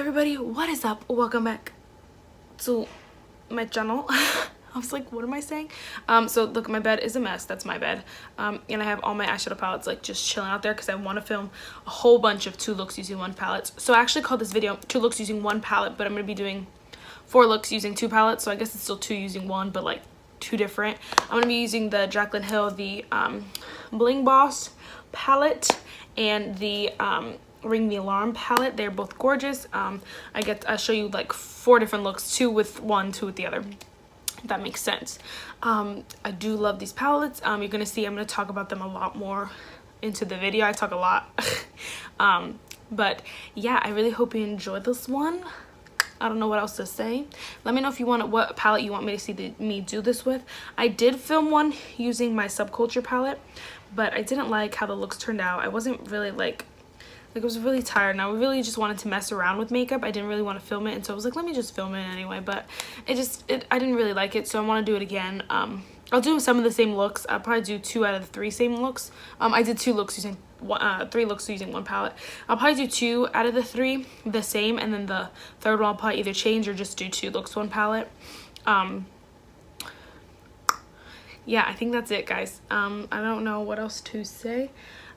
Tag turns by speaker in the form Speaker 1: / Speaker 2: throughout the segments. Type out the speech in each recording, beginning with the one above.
Speaker 1: everybody, what is up? Welcome back to my channel. I was like, what am I saying? So look, my bed is a mess. That's my bed. And I have all my eyeshadow palettes like just chilling out there because I want to film a whole bunch of 2 looks using 1 palette. So I actually called this video 2 looks using 1 palette, but I'm going to be doing 4 looks using 2 palettes. So I guess it's still 2 using 1, but like 2 different. I'm going to be using the Jaclyn Hill, the Bling Boss palette, and the Ring the Alarm palette. They're both gorgeous. I'll show you like 4 different looks, 2 with one, 2 with the other, if that makes sense. I do love these palettes. You're gonna see I'm gonna talk about them a lot more into the video. I talk a lot. But yeah, I really hope you enjoyed this one. I don't know what else to say. Let me know if you want what palette you want me to see me do this with. I did film one using my Subculture palette, but I didn't like how the looks turned out. I wasn't really like I was really tired and I really just wanted to mess around with makeup. I didn't really want to film it, and so I was like, let me just film it anyway. But I didn't really like it, so I want to do it again. I'll do some of the same looks. I'll probably do 2 out of the 3 same looks. I did 2 looks using 3 looks using 1 palette. I'll probably do 2 out of the 3 the same, and then the third one I'll probably either change or just do 2 looks 1 palette. Yeah, I think that's it, guys. I don't know what else to say.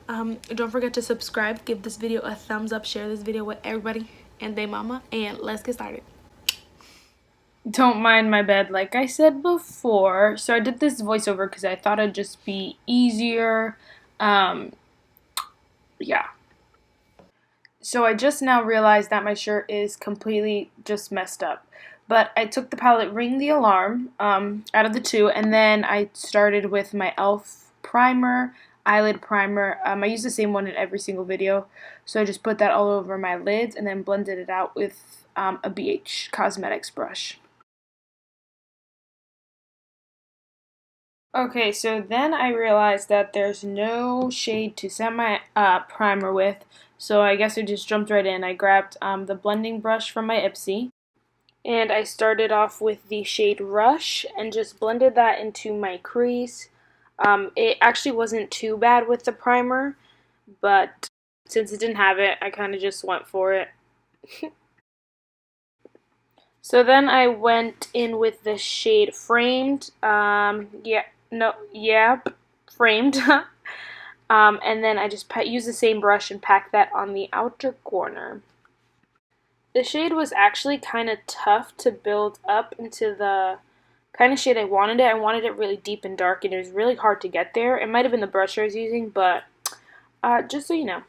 Speaker 1: Don't forget to subscribe, give this video a thumbs up, share this video with everybody and their mama, and let's get started. Don't mind my bed, like I said before. So I did this voiceover because I thought it'd just be easier. Yeah. So I just now realized that my shirt is completely just messed up. But I took the palette Ring the Alarm out of the 2, and then I started with my e.l.f. primer, eyelid primer. I use the same one in every single video, so I just put that all over my lids and then blended it out with a BH Cosmetics brush. Okay, so then I realized that there's no shade to set my primer with, so I guess I just jumped right in. I grabbed the blending brush from my Ipsy, and I started off with the shade Rush and just blended that into my crease. It actually wasn't too bad with the primer, but since it didn't have it, I kind of just went for it. So then I went in with the shade Framed. Framed. And then I just used the same brush and packed that on the outer corner. The shade was actually kind of tough to build up into the kind of shade I wanted it. I wanted it really deep and dark, and it was really hard to get there. It might have been the brush I was using, but just so you know.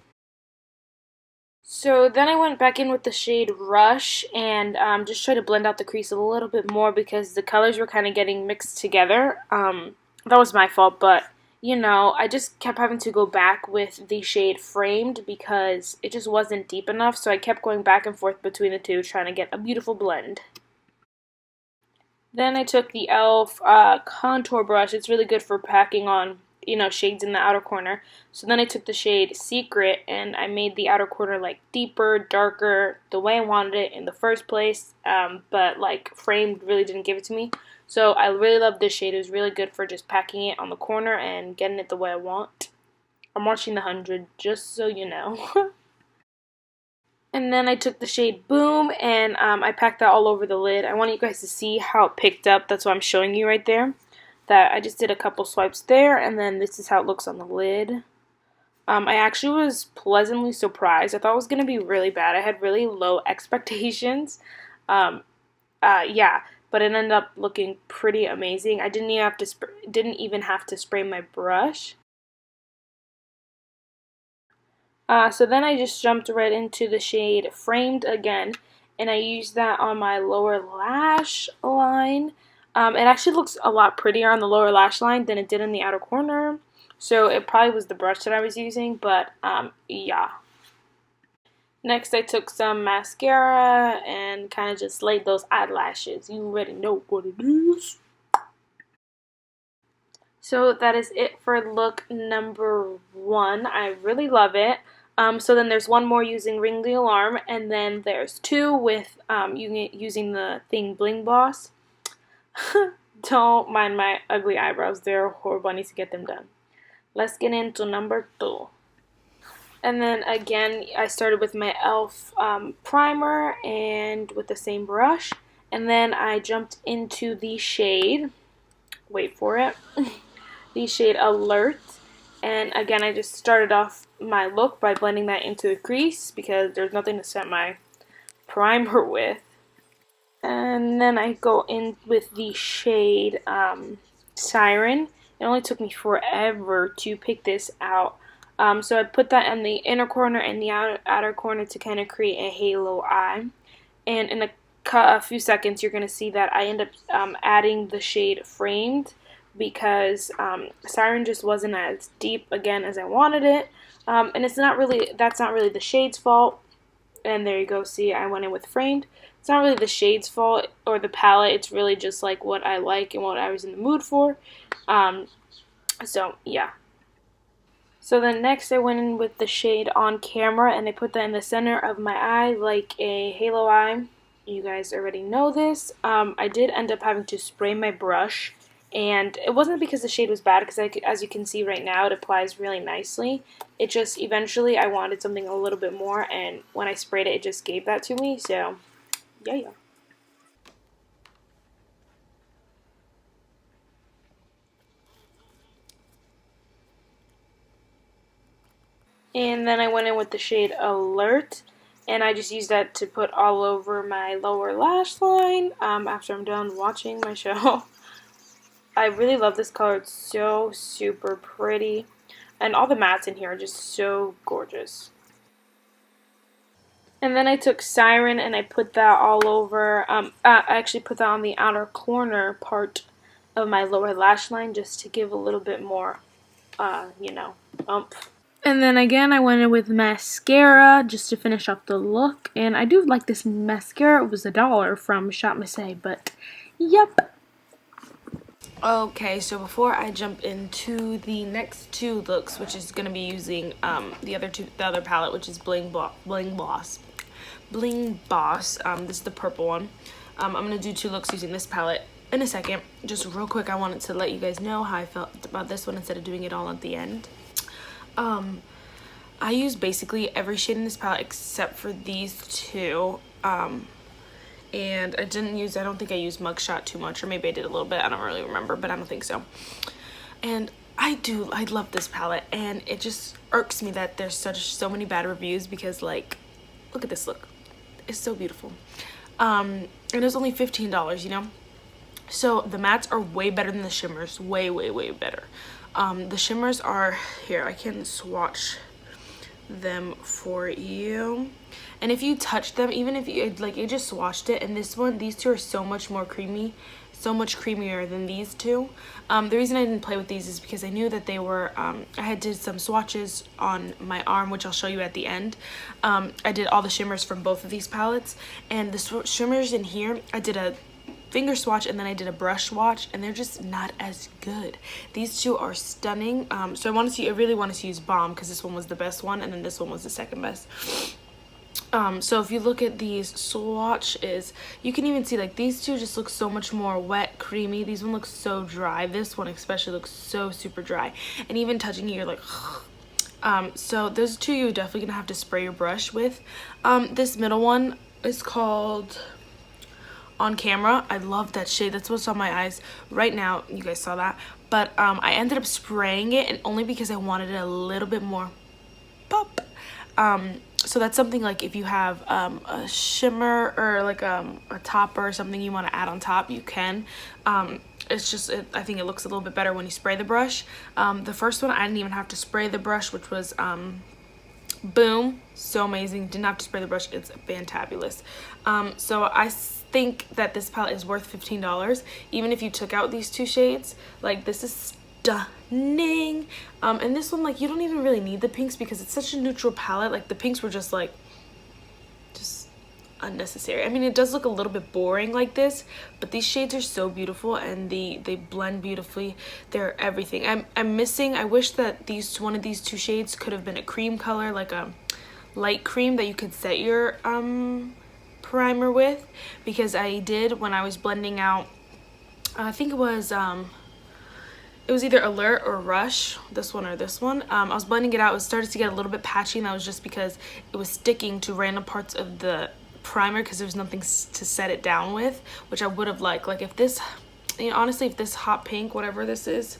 Speaker 1: So then I went back in with the shade Rush and just tried to blend out the crease a little bit more because the colors were kind of getting mixed together. That was my fault, but you know, I just kept having to go back with the shade Framed because it just wasn't deep enough, so I kept going back and forth between the 2 trying to get a beautiful blend. Then I took the e.l.f. contour brush. It's really good for packing on, you know, shades in the outer corner. So then I took the shade Secret and I made the outer corner like deeper, darker, the way I wanted it in the first place, but like Framed really didn't give it to me. So I really love this shade. It was really good for just packing it on the corner and getting it the way I want. I'm watching the 100, just so you know. And then I took the shade Boom and I packed that all over the lid. I want you guys to see how it picked up. That's what I'm showing you right there. That I just did a couple swipes there, and then this is how it looks on the lid. I actually was pleasantly surprised. I thought it was going to be really bad. I had really low expectations. Yeah, but it ended up looking pretty amazing. I didn't even have to spray my brush. So then I just jumped right into the shade Framed again, and I used that on my lower lash line. It actually looks a lot prettier on the lower lash line than it did in the outer corner, so it probably was the brush that I was using, but yeah. Next I took some mascara and kind of just laid those eyelashes. You already know what it is. So that is it for look number 1. I really love it. So then there's 1 more using Ring the Alarm, and then there's 2 with using the thing Bling Boss. Don't mind my ugly eyebrows. They're horrible. I need to get them done. Let's get into number 2. And then again, I started with my e.l.f. Primer and with the same brush. And then I jumped into the shade, wait for it, the shade Alert. And again, I just started off my look by blending that into the crease because there's nothing to set my primer with. And then I go in with the shade Siren. It only took me forever to pick this out. So I put that in the inner corner and the outer corner to kind of create a halo eye. And in a few seconds, you're going to see that I end up adding the shade Framed because Siren just wasn't as deep again as I wanted it. And that's not really the shade's fault. And there you go, see, I went in with Framed. It's not really the shade's fault or the palette, it's really just like what I like and what I was in the mood for. So yeah. So then next I went in with the shade On Camera and I put that in the center of my eye like a halo eye. You guys already know this. I did end up having to spray my brush, and it wasn't because the shade was bad, because as you can see right now, it applies really nicely. It just, eventually I wanted something a little bit more, and when I sprayed it, it just gave that to me, so yeah. And then I went in with the shade Alert, and I just used that to put all over my lower lash line after I'm done watching my show. I really love this color. It's so super pretty. And all the mattes in here are just so gorgeous. And then I took Siren and I put that all over. I actually put that on the outer corner part of my lower lash line just to give a little bit more, oomph. And then again, I went in with mascara just to finish off the look. And I do like this mascara. It was $1 from Shop Missy, but yep. Okay, so before I jump into the next two looks, which is going to be using the other palette, which is Bling Boss. This is the purple one. I'm going to do two looks using this palette in a second. Just real quick, I wanted to let you guys know how I felt about this one instead of doing it all at the end. I use basically every shade in this palette except for these two. And I don't think I used Mugshot too much, or maybe I did a little bit, I don't really remember, but I don't think so. And I love this palette, and it just irks me that there's so many bad reviews because, like, look at this look. It's so beautiful. And it was only $15, you know? So the mattes are way better than the shimmers, way better. The shimmers are, here, I can swatch them for you. And if you touch them, even if you just swatched it, and these two are so much more creamy, so much creamier than these two. The reason I didn't play with these is because I knew that they were, I had did some swatches on my arm, which I'll show you at the end. I did all the shimmers from both of these palettes, and the shimmers in here, I did a finger swatch and then I did a brush swatch, and they're just not as good. These two are stunning. So I really wanted to use Balm because this one was the best one, and then this one was the second best. So if you look at these swatches, you can even see like these two just look so much more wet, creamy. These one looks so dry. This one especially looks so super dry, and even touching it, you're like so those two you're definitely gonna have to spray your brush with. This middle one is called On Camera. I love that shade. That's what's on my eyes right now. You guys saw that, but I ended up spraying it, and only because I wanted it a little bit more pop. So that's something like if you have a shimmer or like a topper or something you want to add on top, you can. It's just, I think it looks a little bit better when you spray the brush. The first one, I didn't even have to spray the brush, which was Boom. So amazing. Didn't have to spray the brush. It's fantabulous. So I think that this palette is worth $15. Even if you took out these two shades, like this is stunning. And this one, like, you don't even really need the pinks because it's such a neutral palette. Like the pinks were just unnecessary. I mean, it does look a little bit boring like this, but these shades are so beautiful, and they blend beautifully. They're everything. I'm missing, I wish that one of these two shades could have been a cream color, like a light cream that you could set your primer with, because I did when I was blending out, I think it was it was either Alert or Rush, this one or this one. I was blending it out. It started to get a little bit patchy, and that was just because it was sticking to random parts of the primer because there was nothing to set it down with, which I would have liked. Like if this, you know, honestly, if this hot pink, whatever this is,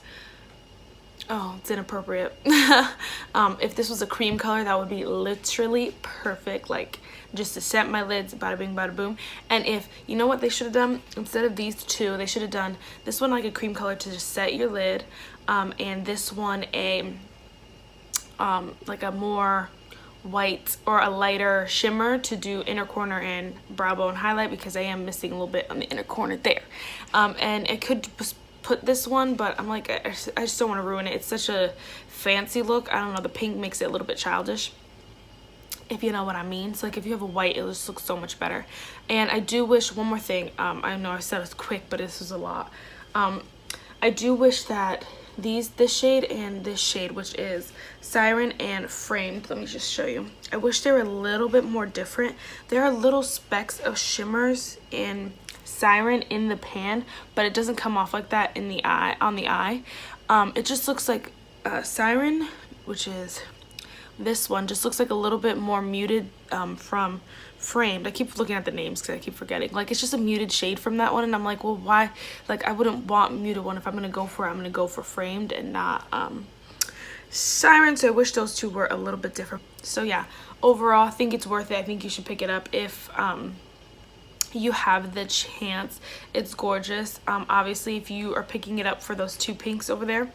Speaker 1: oh, it's inappropriate. If this was a cream color, that would be literally perfect, like just to set my lids, bada bing, bada boom. And if, you know what they should have done? Instead of these two, they should have done this one like a cream color to just set your lid, and this one a, like a more white or a lighter shimmer to do inner corner and brow bone highlight, because I am missing a little bit on the inner corner there. And it could put this one, but I'm like, I just don't want to ruin it. It's such a fancy look. I don't know, the pink makes it a little bit childish, if you know what I mean. So like if you have a white, it just looks so much better. And I do wish, one more thing, I know I said it was quick, but this was a lot. I do wish that this shade and this shade, which is Siren and Framed, let me just show you, I wish they were a little bit more different. There are little specks of shimmers in Siren in the pan, but it doesn't come off like that in the eye, on the eye. It just looks like Siren, which is this one, just looks like a little bit more muted from Framed. I keep looking at the names because I keep forgetting. Like, it's just a muted shade from that one, and I'm like, well, why? Like, I wouldn't want muted one. If I'm gonna go for it, I'm gonna go for Framed and not Siren. So I wish those two were a little bit different. So yeah, overall, I think it's worth it. I think you should pick it up if you have the chance. It's gorgeous. Obviously, if you are picking it up for those two pinks over there,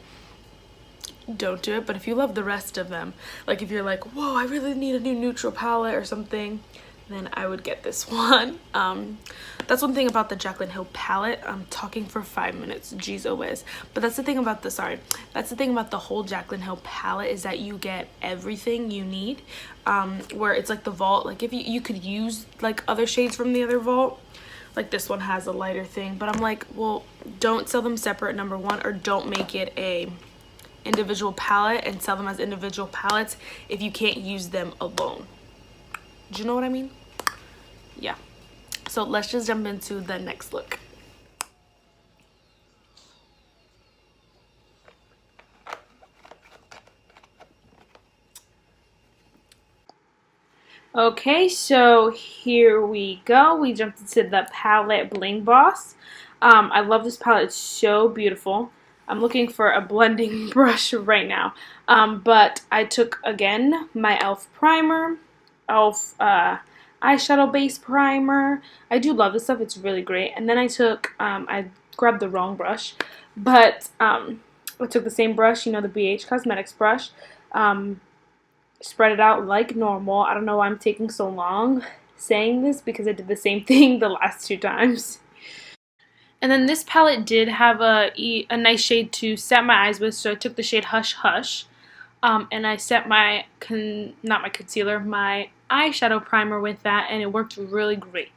Speaker 1: don't do it. But if you love the rest of them, like if you're like, whoa, I really need a new neutral palette or something, then I would get this one. That's one thing about the Jaclyn Hill palette. I'm talking for 5 minutes, geez whiz. But that's the thing about the, that's the thing about the whole Jaclyn Hill palette, is that you get everything you need. Where it's like the Vault, like if you could use like other shades from the other Vault, like this one has a lighter thing, but I'm like, well, don't sell them separate, number one, or don't make it a individual palette and sell them as individual palettes if you can't use them alone. Do you know what I mean? Yeah. So let's just jump into the next look. Okay, so here we go. We jumped into the palette Bling Boss. I love this palette. It's so beautiful. I'm looking for a blending brush right now. But I took, again, my e.l.f. primer, e.l.f. Eyeshadow base primer. I do love this stuff. It's really great. And then I took, I grabbed the wrong brush, but I took the same brush, you know, the BH Cosmetics brush, spread it out like normal. I don't know why I'm taking so long saying this, because I did the same thing the last 2 times. And then this palette did have a nice shade to set my eyes with, so I took the shade Hush Hush, and I set my, not my concealer, my eyeshadow primer with that, and it worked really great.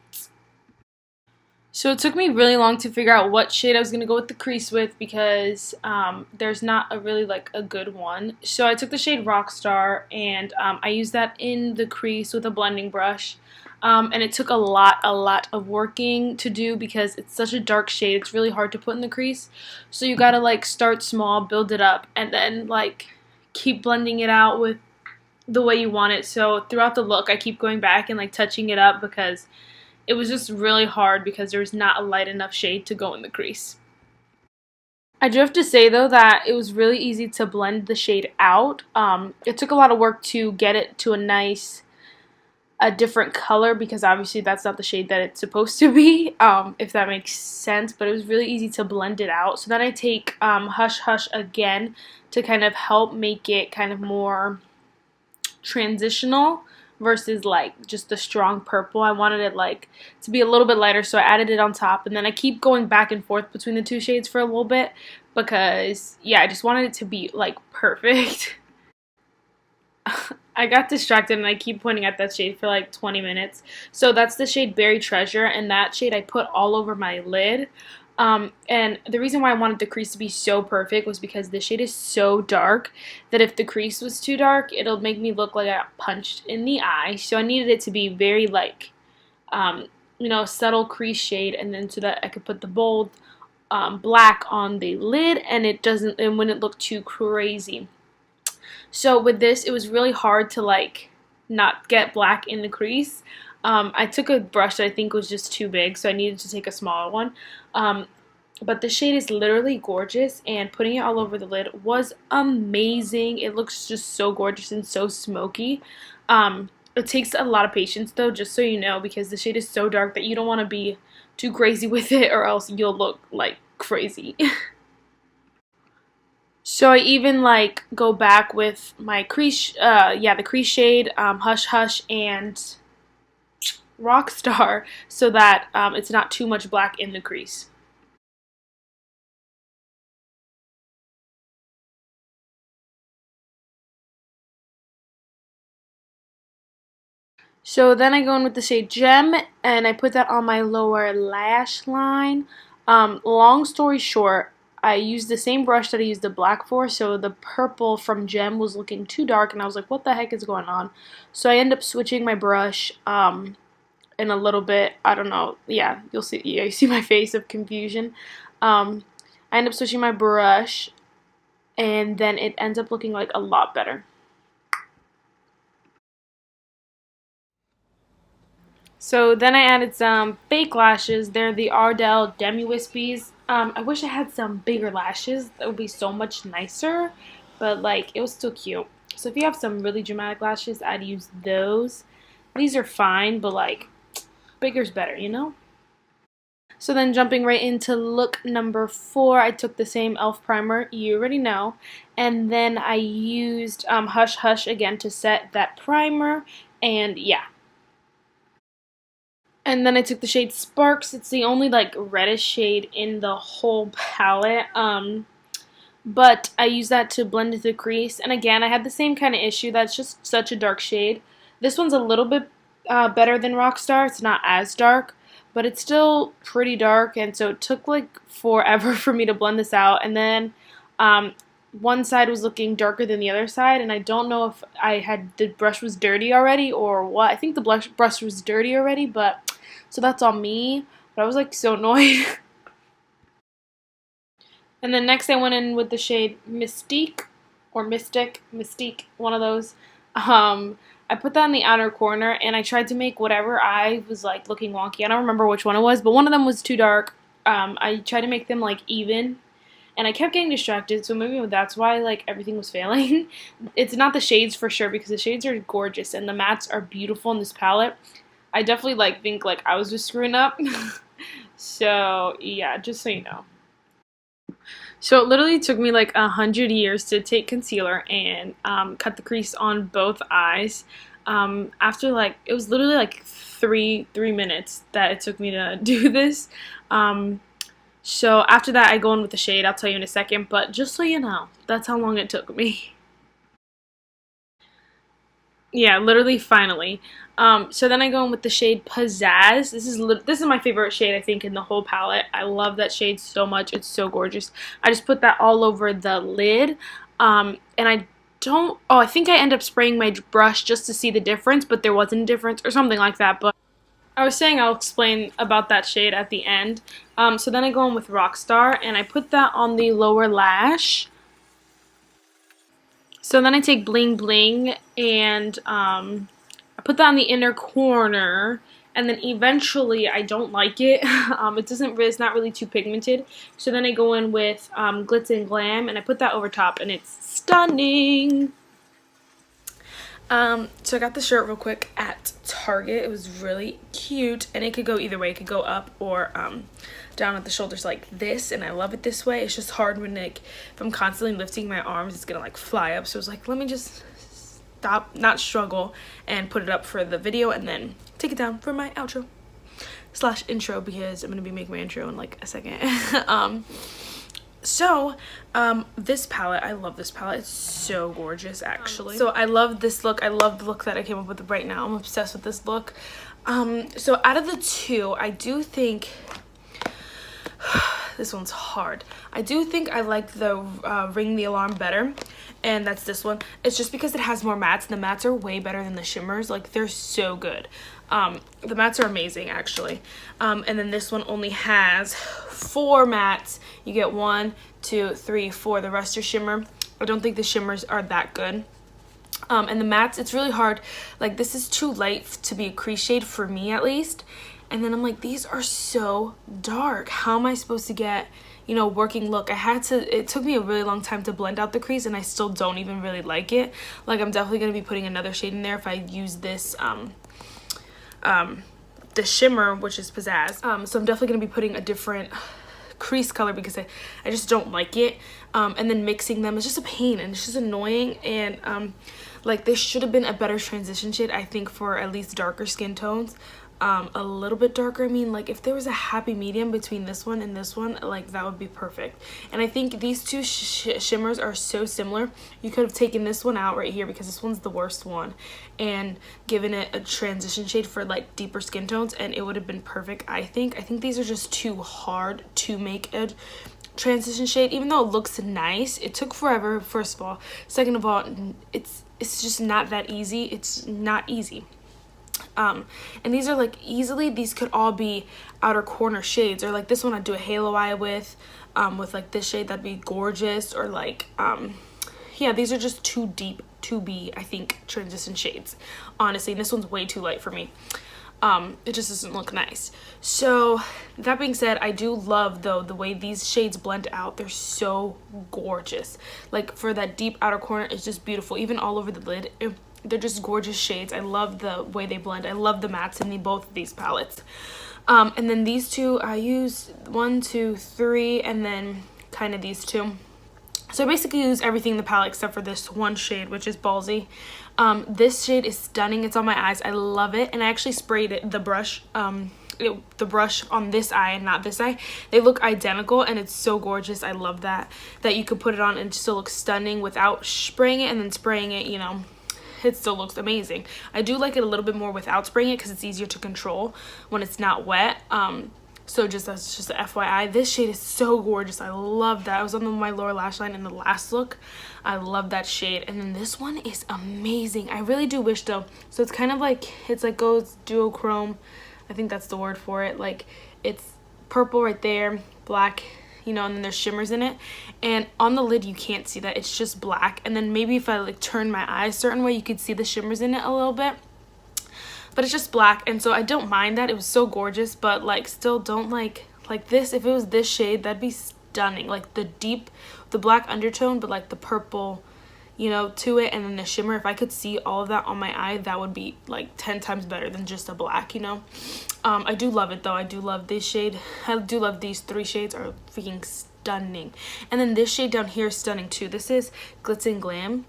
Speaker 1: So it took me really long to figure out what shade I was going to go with the crease with, because there's not a really like a good one. So I took the shade Rockstar, and I used that in the crease with a blending brush. And it took a lot of working to do, because it's such a dark shade. It's really hard to put in the crease. So you gotta like start small, build it up, and then like keep blending it out with the way you want it. So throughout the look, I keep going back and like touching it up, because it was just really hard because there was not a light enough shade to go in the crease. I do have to say though that it was really easy to blend the shade out. It took a lot of work to get it to a different color, because obviously that's not the shade that it's supposed to be, if that makes sense, but it was really easy to blend it out. So then I take Hush Hush again to kind of help make it kind of more transitional versus like just the strong purple. I wanted it like to be a little bit lighter, so I added it on top, and then I keep going back and forth between the 2 shades for a little bit, because yeah, I just wanted it to be like perfect. I got distracted and I keep pointing at that shade for like 20 minutes. So that's the shade Berry Treasure, and that shade I put all over my lid. And the reason why I wanted the crease to be so perfect was because this shade is so dark that if the crease was too dark, it'll make me look like I got punched in the eye. So I needed it to be very like, you know, subtle crease shade, and then so that I could put the bold black on the lid, and it wouldn't look too crazy. So with this, it was really hard to like not get black in the crease. I took a brush that I think was just too big, so I needed to take a smaller one. But the shade is literally gorgeous, and putting it all over the lid was amazing. It looks just so gorgeous and so smoky. It takes a lot of patience though, just so you know, because the shade is so dark that you don't want to be too crazy with it, or else you'll look like crazy. So I even like go back with my crease, the crease shade, Hush Hush, and Rockstar, so that it's not too much black in the crease. So then I go in with the shade Gem, and I put that on my lower lash line. Long story short, I used the same brush that I used the black for, so the purple from Gem was looking too dark, and I was like, what the heck is going on? So I end up switching my brush in a little bit. I don't know. Yeah, you'll see. Yeah, you see my face of confusion. I end up switching my brush, and then it ends up looking like a lot better. So then I added some fake lashes. They're the Ardell Demi Wispies. I wish I had some bigger lashes. That would be so much nicer. But like, it was still cute. So if you have some really dramatic lashes, I'd use those. These are fine, but like, bigger's better, you know? So then jumping right into look number 4, I took the same e.l.f. primer, you already know. And then I used Hush Hush again to set that primer. And yeah. And then I took the shade Sparks. It's the only like reddish shade in the whole palette. But I use that to blend into the crease. And again, I had the same kind of issue. That's just such a dark shade. This one's a little bit better than Rockstar. It's not as dark, but it's still pretty dark. And so it took like forever for me to blend this out. And then one side was looking darker than the other side, and I don't know if the brush was dirty already or what. I think the brush was dirty already, but so that's on me. But I was like so annoyed. And then next I went in with the shade Mystique or Mystique, one of those. I put that in the outer corner, and I tried to make whatever eye was like looking wonky. I don't remember which one it was, but one of them was too dark. I tried to make them like even. And I kept getting distracted, so maybe that's why like everything was failing. It's not the shades for sure, because the shades are gorgeous and the mattes are beautiful in this palette. I definitely like think like I was just screwing up. So yeah, just so you know. So it literally took me like 100 years to take concealer and cut the crease on both eyes. After like, it was literally like three minutes that it took me to do this. So after that, I go in with the shade. I'll tell you in a second, but just so you know, that's how long it took me. Yeah, literally, finally. So then I go in with the shade Pizzazz. This is my favorite shade, I think, in the whole palette. I love that shade so much. It's so gorgeous. I just put that all over the lid. And I think I end up spraying my brush just to see the difference, but there wasn't a difference or something like that. But I was saying I'll explain about that shade at the end. So then I go in with Rockstar, and I put that on the lower lash. So then I take Bling Bling, and I put that on the inner corner. And then eventually, I don't like it. It's not really too pigmented. So then I go in with Glitz and Glam, and I put that over top, and it's stunning. So I got the shirt real quick at Target. It was really cute, and it could go either way. It could go up or down at the shoulders like this, and I love it this way. It's just hard when like if I'm constantly lifting my arms, it's gonna like fly up. So I was like, let me just stop, not struggle, and put it up for the video, and then take it down for my outro / intro, because I'm gonna be making my intro in like a second. This palette, I love this palette. It's so gorgeous, actually. So I love this look. I love the look that I came up with right now. I'm obsessed with this look. So out of the two, I do think this one's hard. I do think I like the Ring the Alarm better, and that's this one. It's just because it has more mattes, and the mattes are way better than the shimmers. Like, they're so good. The mattes are amazing, actually. And then this one only has 4 mattes. You get 1, 2, 3, 4. The rest are shimmer. I don't think the shimmers are that good. And the mattes, it's really hard. Like, this is too light to be a crease shade for me, at least. And then I'm like, these are so dark. How am I supposed to get, you know, working look? It took me a really long time to blend out the crease, and I still don't even really like it. Like, I'm definitely going to be putting another shade in there if I use this, the shimmer, which is Pizzazz. So I'm definitely going to be putting a different crease color because I just don't like it. And then mixing them is just a pain, and it's just annoying. And like, there should have been a better transition shade, I think, for at least darker skin tones. A little bit darker. I mean, like, if there was a happy medium between this one and this one, like, that would be perfect. And I think these two shimmers are so similar. You could have taken this one out right here because this one's the worst one, and given it a transition shade for like deeper skin tones, and it would have been perfect. I think these are just too hard to make a transition shade. Even though it looks nice, it took forever, first of all. Second of all, it's just not that easy. It's not easy. And these are like, easily these could all be outer corner shades, or like this one I'd do a halo eye with like this shade, that'd be gorgeous. Or like yeah, these are just too deep to be, I think, transition shades, honestly. And this one's way too light for me. It just doesn't look nice. So that being said, I do love, though, the way these shades blend out. They're so gorgeous. Like, for that deep outer corner, it's just beautiful. Even all over the lid, they're just gorgeous shades. I love the way they blend. I love the mattes in both of these palettes. And then these two, I use 1, 2, 3, and then kind of these two. So I basically use everything in the palette except for this one shade, which is Ballsy. This shade is stunning. It's on my eyes. I love it. And I actually sprayed the brush on this eye and not this eye. They look identical, and it's so gorgeous. I love that you could put it on and it still looks stunning without spraying it, and then spraying it, you know, it still looks amazing. I do like it a little bit more without spraying it because it's easier to control when it's not wet. So that's just a FYI. This shade is so gorgeous. I love that. I was on my lower lash line in the last look. I love that shade. And then this one is amazing. I really do wish, though. So it's kind of like, it's like goes duochrome. I think that's the word for it. Like, it's purple right there, black, you know, and then there's shimmers in it. And on the lid, you can't see that. It's just black. And then maybe if I like turn my eyes a certain way, you could see the shimmers in it a little bit. But it's just black, and so I don't mind that. It was so gorgeous, but like, still don't like this. If it was this shade, that'd be stunning. Like the black undertone, but like the purple, you know, to it, and then the shimmer. If I could see all of that on my eye, that would be like 10 times better than just a black, you know. I do love it, though. I do love this shade. I do love these 3 shades. Are freaking stunning. And then this shade down here is stunning too. This is Glitz and Glam.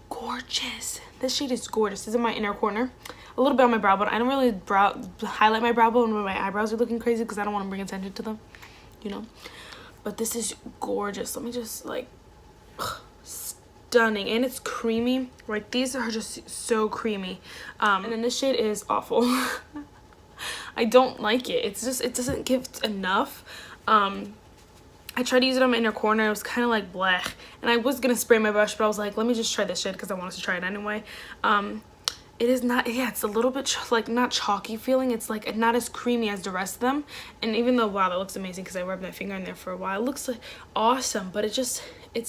Speaker 1: Gorgeous. This shade is gorgeous. This is in my inner corner. A little bit on my brow bone. I don't really highlight my brow bone when my eyebrows are looking crazy because I don't want to bring attention to them, you know. But this is gorgeous. Let me just, like, stunning. And it's creamy. Like, these are just so creamy. And then this shade is awful. I don't like it. It's just, it doesn't give enough. I tried to use it on my inner corner. It was kind of like blech. And I was going to spray my brush, but I was like, let me just try this shade because I wanted to try it anyway. It is not, yeah, it's a little bit like not chalky feeling. It's like not as creamy as the rest of them. And even though, wow, that looks amazing because I rubbed my finger in there for a while. It looks like awesome, but it's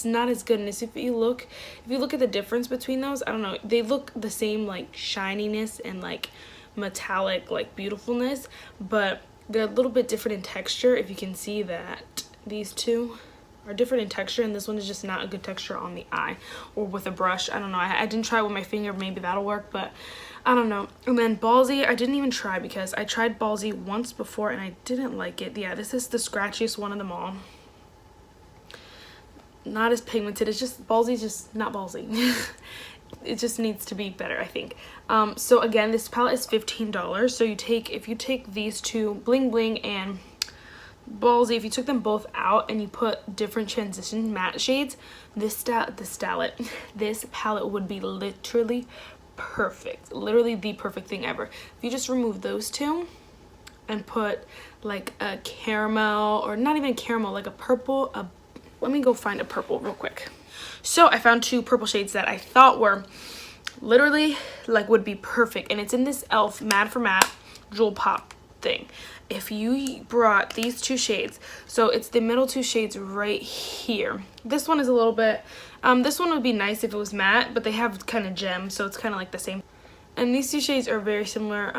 Speaker 1: not as good. And if you look at the difference between those, I don't know, they look the same, like shininess and like metallic, like beautifulness, but they're a little bit different in texture. If you can see that these two are different in texture, and this one is just not a good texture on the eye or with a brush. I don't know. I didn't try it with my finger. Maybe that'll work, but I don't know. And then Ballsy, I didn't even try because I tried Ballsy once before and I didn't like it. Yeah, this is the scratchiest one of them all. Not as pigmented. It's just, Ballsy's just not Ballsy. It just needs to be better, I think. So again, this palette is $15. So if you take these two, Bling Bling and Ballsy, if you took them both out and you put different transition matte shades, this palette would be literally perfect. Literally the perfect thing ever. If you just remove those two and put like a caramel, or not even caramel, like a purple, let me go find a purple real quick. So I found 2 purple shades that I thought were literally like would be perfect, and it's in this e.l.f. Mad for Matte. jewel pop thing. If you brought these two shades, so it's the middle two shades right here. This one is a little bit, this one would be nice if it was matte, but they have kind of gems, so it's kind of like the same. And these two shades are very similar,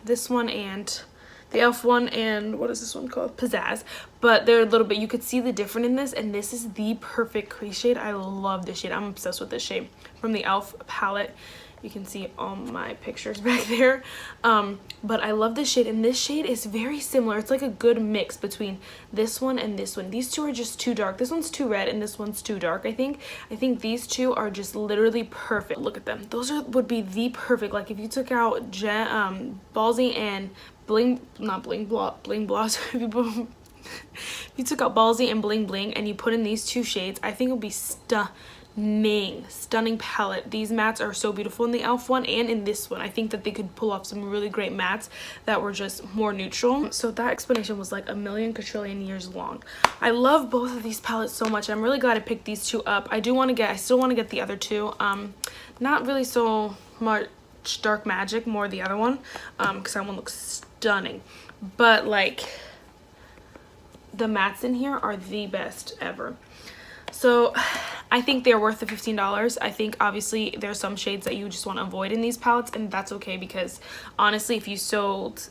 Speaker 1: this one and the e.l.f. one, and what is this one called? Pizzazz. But they're a little bit, you could see the difference in this, and this is the perfect crease shade. I love this shade. I'm obsessed with this shade from the e.l.f. palette. You can see all my pictures back there. But I love this shade, and this shade is very similar. It's like a good mix between this one and this one. These two are just too dark. This one's too red and this one's too dark, I think. I think these two are just literally perfect. Look at them. Those would be the perfect, like if you took out Ballsy and Bling, not Bling, Bling Bloss. If you took out Ballsy and Bling Bling and you put in these two shades, I think it would be stunning palette. These mattes are so beautiful in the e.l.f. one and in this one. I think that they could pull off some really great mattes that were just more neutral. So that explanation was like a million quadrillion years long. I love both of these palettes so much. I'm really glad I picked these two up. I still want to get the other two. Not really so much Dark Magic, more the other one, because that one looks stunning. But like the mattes in here are the best ever. So I think they're worth the $15. I think obviously there's some shades that you just want to avoid in these palettes, and that's okay, because honestly, if you sold,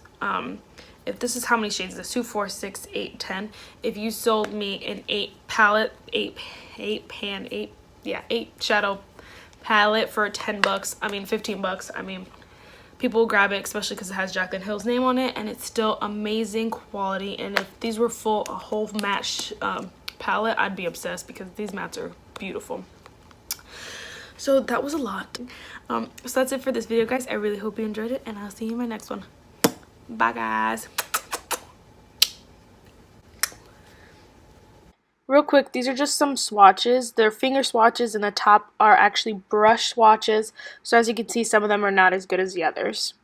Speaker 1: if this is how many shades, this 2, 4, 6, 8, 10. If you sold me an 8 shadow palette for 10 bucks, I mean 15 bucks, I mean people will grab it, especially because it has Jaclyn Hill's name on it, and it's still amazing quality. And if these were a whole matte palette, I'd be obsessed, because these mattes are beautiful. So that was a lot. So that's it for this video, guys. I really hope you enjoyed it, and I'll see you in my next one. Bye, guys. Real quick, these are just some swatches. They're finger swatches, and the top are actually brush swatches. So as you can see, some of them are not as good as the others.